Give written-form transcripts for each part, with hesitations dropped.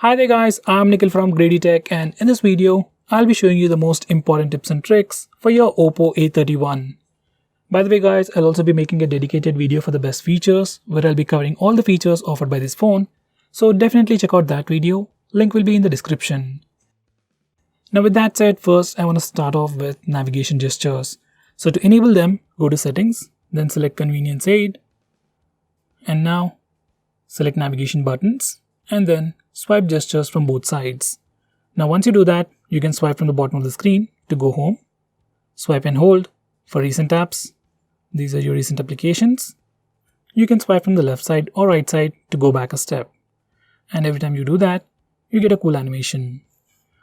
Hi there guys, I'm Nikhil from GreedyTech, and in this video, I'll be showing you the most important tips and tricks for your Oppo A31. By the way guys, I'll also be making a dedicated video for the best features where I'll be covering all the features offered by this phone. So definitely check out that video, link will be in the description. Now with that said, first I want to start off with navigation gestures. So to enable them, go to settings, then select convenience aid, and now select navigation buttons, and then swipe gestures from both sides. Now once you do that, you can swipe from the bottom of the screen to go home, swipe and hold for recent apps. These are your recent applications. You can swipe from the left side or right side to go back a step. And every time you do that, you get a cool animation.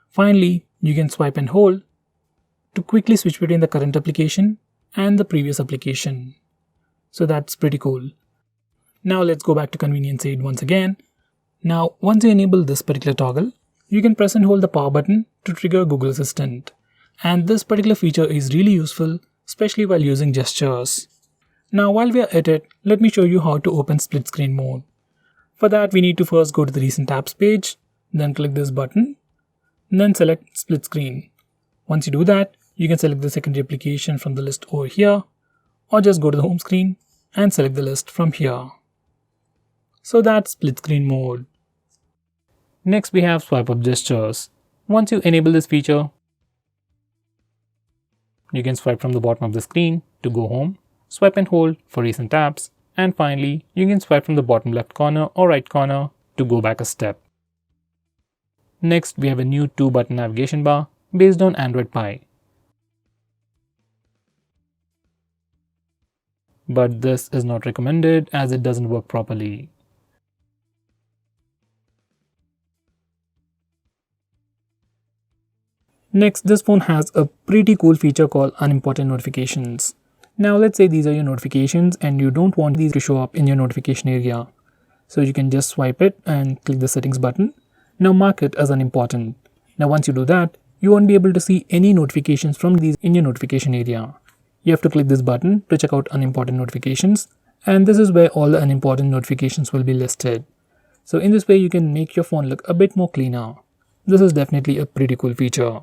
Finally, you can swipe and hold to quickly switch between the current application and the previous application. So that's pretty cool. Now let's go back to convenience aid once again. Now, once you enable this particular toggle, you can press and hold the power button to trigger Google Assistant. And this particular feature is really useful, especially while using gestures. Now, while we are at it, let me show you how to open split screen mode. For that, we need to first go to the recent apps page, then click this button, and then select split screen. Once you do that, you can select the secondary application from the list over here, or just go to the home screen and select the list from here. So that's split screen mode. Next we have swipe up gestures. Once you enable this feature, you can swipe from the bottom of the screen to go home, swipe and hold for recent apps, and finally you can swipe from the bottom left corner or right corner to go back a step. Next we have a new 2-button navigation bar based on Android Pie. But this is not recommended as it doesn't work properly. Next, this phone has a pretty cool feature called unimportant notifications. Now let's say these are your notifications and you don't want these to show up in your notification area. So you can just swipe it and click the settings button. Now mark it as unimportant. Now once you do that, you won't be able to see any notifications from these in your notification area. You have to click this button to check out unimportant notifications, and this is where all the unimportant notifications will be listed. So in this way you can make your phone look a bit more cleaner. This is definitely a pretty cool feature.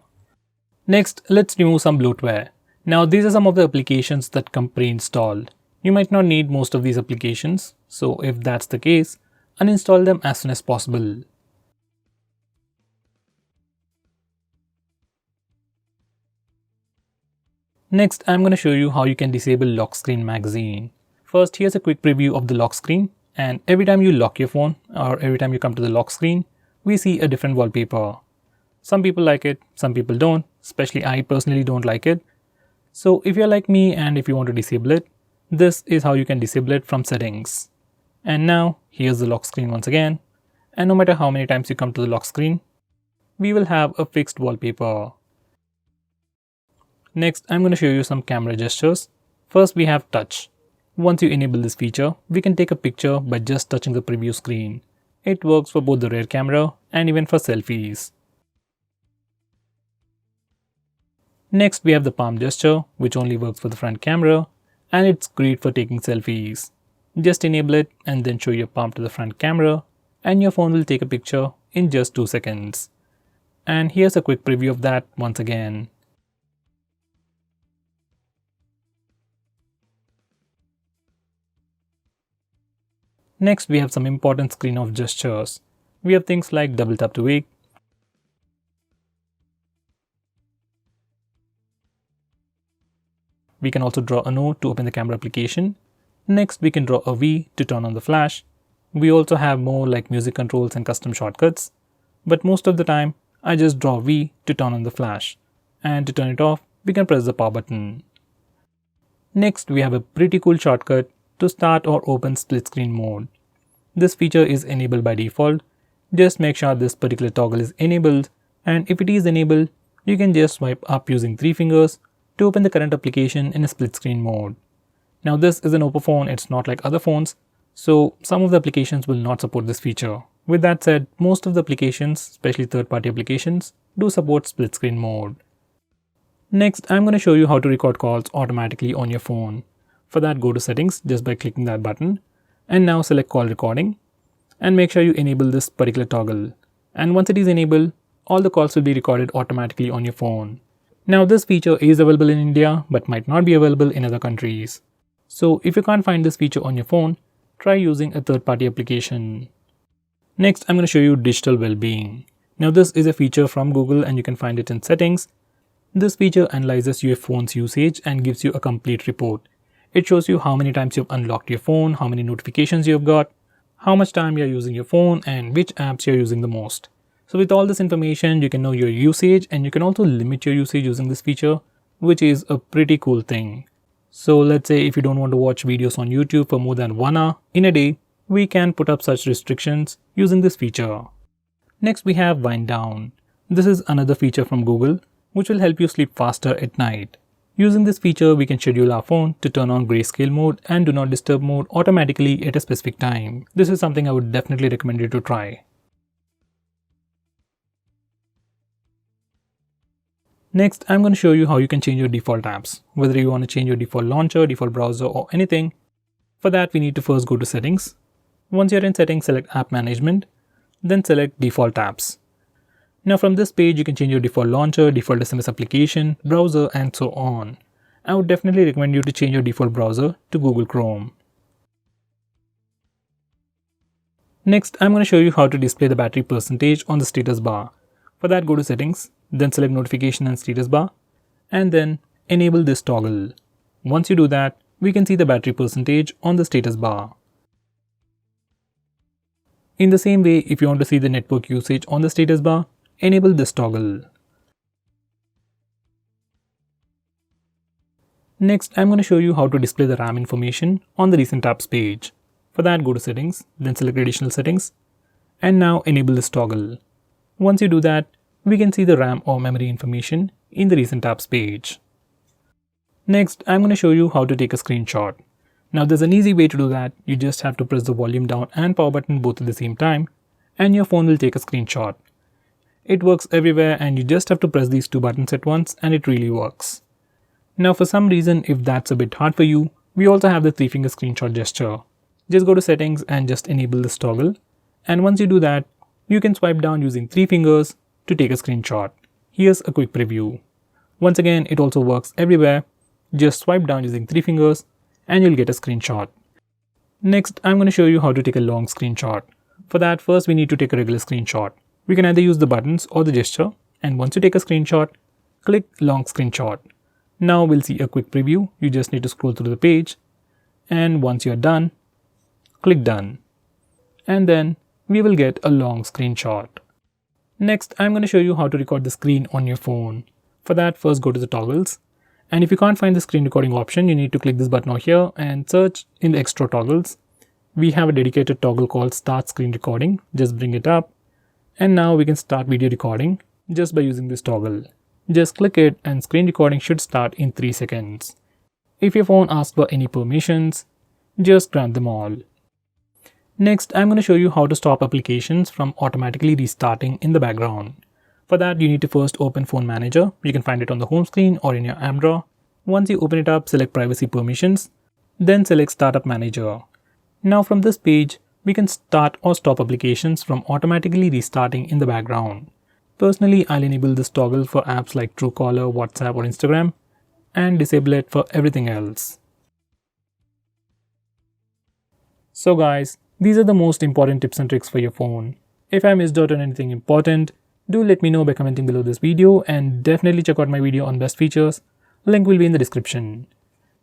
Next, let's remove some bloatware. Now these are some of the applications that come pre-installed. You might not need most of these applications, so if that's the case, uninstall them as soon as possible. Next, I'm going to show you how you can disable lock screen magazine. First, here's a quick preview of the lock screen, and every time you lock your phone or every time you come to the lock screen, we see a different wallpaper. Some people like it, some people don't, especially I personally don't like it. So if you're like me and if you want to disable it, this is how you can disable it from settings. And now here's the lock screen once again, and no matter how many times you come to the lock screen, we will have a fixed wallpaper. Next, I'm going to show you some camera gestures. First we have touch. Once you enable this feature, we can take a picture by just touching the preview screen. It works for both the rear camera and even for selfies. Next we have the palm gesture, which only works for the front camera, and it's great for taking selfies. Just enable it and then show your palm to the front camera, and your phone will take a picture in just 2 seconds. And here's a quick preview of that once again. Next we have some important screen off gestures. We have things like double tap to wake, we can also draw a note to open the camera application. Next, we can draw a V to turn on the flash. We also have more like music controls and custom shortcuts. But most of the time, I just draw V to turn on the flash. And to turn it off, we can press the power button. Next, we have a pretty cool shortcut to start or open split screen mode. This feature is enabled by default. Just make sure this particular toggle is enabled. And if it is enabled, you can just swipe up using 3 fingers to open the current application in a split screen mode. Now this is an Oppo phone, it's not like other phones, so some of the applications will not support this feature. With that said, most of the applications, especially third-party applications, do support split screen mode. Next, I'm going to show you how to record calls automatically on your phone. For that, go to settings just by clicking that button, and now select call recording, and make sure you enable this particular toggle. And once it is enabled, all the calls will be recorded automatically on your phone. Now this feature is available in India but might not be available in other countries. So if you can't find this feature on your phone, try using a third-party application. Next, I'm going to show you digital well-being. Now this is a feature from Google and you can find it in settings. This feature analyzes your phone's usage and gives you a complete report. It shows you how many times you've unlocked your phone, how many notifications you've got, how much time you're using your phone, and which apps you're using the most. So with all this information, you can know your usage and you can also limit your usage using this feature, which is a pretty cool thing. So let's say if you don't want to watch videos on YouTube for more than 1 hour in a day, we can put up such restrictions using this feature. Next we have wind down. This is another feature from Google which will help you sleep faster at night. Using this feature, we can schedule our phone to turn on grayscale mode and do not disturb mode automatically at a specific time. This is something I would definitely recommend you to try. Next, I'm going to show you how you can change your default apps, whether you want to change your default launcher, default browser or anything. For that, we need to first go to settings. Once you're in settings, select app management, then select default apps. Now from this page, you can change your default launcher, default SMS application, browser and so on. I would definitely recommend you to change your default browser to Google Chrome. Next, I'm going to show you how to display the battery percentage on the status bar. For that, go to settings, then select notification and status bar, and then enable this toggle. Once you do that, we can see the battery percentage on the status bar. In the same way, if you want to see the network usage on the status bar, enable this toggle. Next, I'm going to show you how to display the RAM information on the recent apps page. For that, go to settings, then select additional settings, and now enable this toggle. Once you do that, we can see the RAM or memory information in the recent apps page. Next, I'm going to show you how to take a screenshot. Now there's an easy way to do that. You just have to press the volume down and power button both at the same time, and your phone will take a screenshot. It works everywhere and you just have to press these two buttons at once and it really works. Now for some reason, if that's a bit hard for you, we also have the 3-finger screenshot gesture. Just go to settings and just enable this toggle. And once you do that, you can swipe down using 3 fingers to take a screenshot. Here's a quick preview. Once again, it also works everywhere. Just swipe down using 3 fingers and you'll get a screenshot. Next, I'm going to show you how to take a long screenshot. For that, first we need to take a regular screenshot. We can either use the buttons or the gesture, and once you take a screenshot, click long screenshot. Now we'll see a quick preview. You just need to scroll through the page, and once you're done, click done. And then we will get a long screenshot. Next, I'm going to show you how to record the screen on your phone. For that, first go to the toggles. And if you can't find the screen recording option, you need to click this button over here and search in the extra toggles. We have a dedicated toggle called Start Screen Recording. Just bring it up. And now we can start video recording just by using this toggle. Just click it and screen recording should start in 3 seconds. If your phone asks for any permissions, just grant them all. Next, I'm going to show you how to stop applications from automatically restarting in the background. For that, you need to first open Phone Manager. You can find it on the home screen or in your app drawer. Once you open it up, select Privacy Permissions, then select Startup Manager. Now from this page, we can start or stop applications from automatically restarting in the background. Personally, I'll enable this toggle for apps like Truecaller, WhatsApp or Instagram and disable it for everything else. So guys, these are the most important tips and tricks for your phone. If I missed out on anything important, do let me know by commenting below this video and definitely check out my video on best features. Link will be in the description.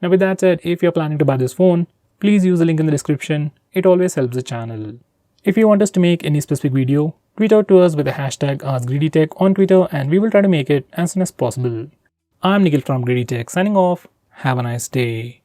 Now with that said, if you're planning to buy this phone, please use the link in the description. It always helps the channel. If you want us to make any specific video, tweet out to us with the hashtag ASKGREEDYTECH on Twitter and we will try to make it as soon as possible. I'm Nikhil from GreedyTech signing off. Have a nice day.